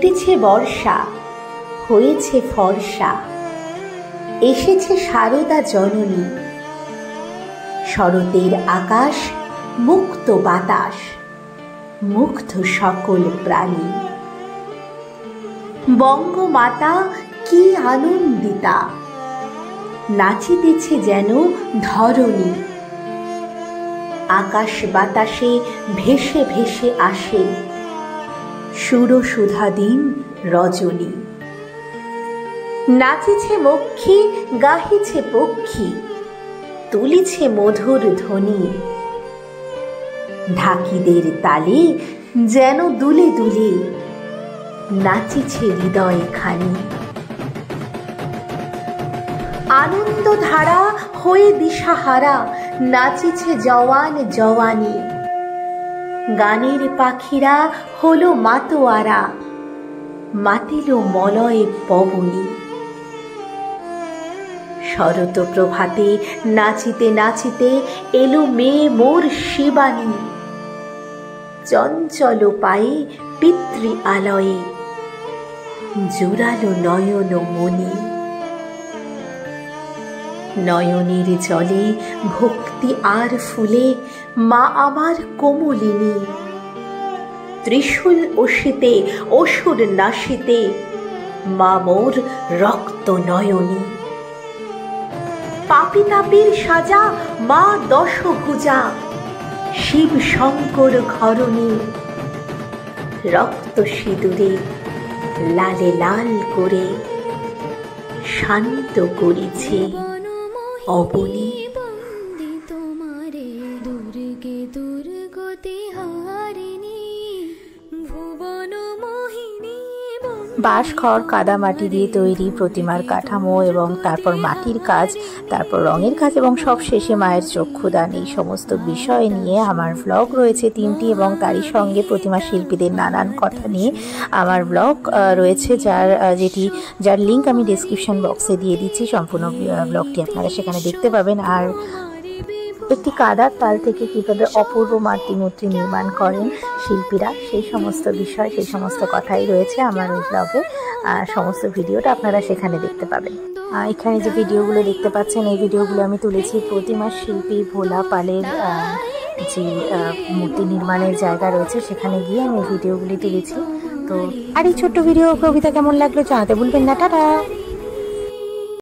কেটেছে বর্ষা, হয়েছে ফর্সা, এসেছে শারদা জননী। শরতের আকাশ, মুক্ত বাতাস, মুগ্ধ সকল প্রাণী। বঙ্গমাতা কি আনন্দিতা, নাচিতেছে যেন ধরণী। আকাশ বাতাসে ভেসে ভেসে আসে সুরসুধাদিন রজনী। নাচিছে মক্ষী, গাহিছে পক্ষী, তুলিছে মধুর ধ্বনি। ঢাকিদের তালে যেন দুলে দুলে নাচিছে হৃদয় খানি। আনন্দ ধারা হয়ে দিশাহারা নাচিছে জওয়ান জওয়ানি। গানের পাখিরা হলো মাতোয়ারা, মাতিল মলয় পবনী। শরৎ প্রভাতে নাচিতে নাচিতে এলো মেয়ে মোর শিবানী। চঞ্চল পায়ে পিতৃ আলয়ে জোরালো নয়ন মনি। নয়নের জলে ভক্তি আর ফুলে মা আমার কোমলিনী। ত্রিশূল অসিতে অসুর নাশিতে মা মোর রক্ত নয়নী। পাপি তাপির সাজা মা দশভুজা, শিব শঙ্কর ঘরণী। রক্ত সিঁদুরে লালে লাল করে শান্ত করেছে অবনী। বাঁশ, খড়, কাদামাটি দিয়ে তৈরি প্রতিমার কাঠামো এবং তারপর মাটির কাজ, তারপর রঙের কাজ এবং সব শেষে মায়ের চক্ষুদান, এই সমস্ত বিষয় নিয়ে আমার ব্লগ রয়েছে 3টি এবং তারই সঙ্গে প্রতিমা শিল্পীদের নানান কথা নিয়ে আমার ব্লগ রয়েছে, যার লিঙ্ক আমি ডেসক্রিপশন বক্সে দিয়ে দিচ্ছি। সম্পূর্ণ ব্লগটি আপনারা সেখানে দেখতে পাবেন। আর একটি কাদার তাল থেকে কীভাবে অপূর্ব মূর্তি নির্মাণ করেন শিল্পীরা, সেই সমস্ত বিষয়, সেই সমস্ত কথাই রয়েছে আমার ওই ব্লগে। সমস্ত ভিডিওটা আপনারা সেখানে দেখতে পাবেন। এখানে যে ভিডিওগুলো দেখতে পাচ্ছেন, এই ভিডিওগুলো আমি তুলেছি প্রতিমা শিল্পী ভোলা পালের যে মূর্তি নির্মাণের জায়গা রয়েছে সেখানে গিয়ে আমি এই ভিডিওগুলি তুলেছি। তো আর এই ছোট্ট ভিডিও কবিতা কেমন লাগলো জানাতে ভুলবেন না। টাটা।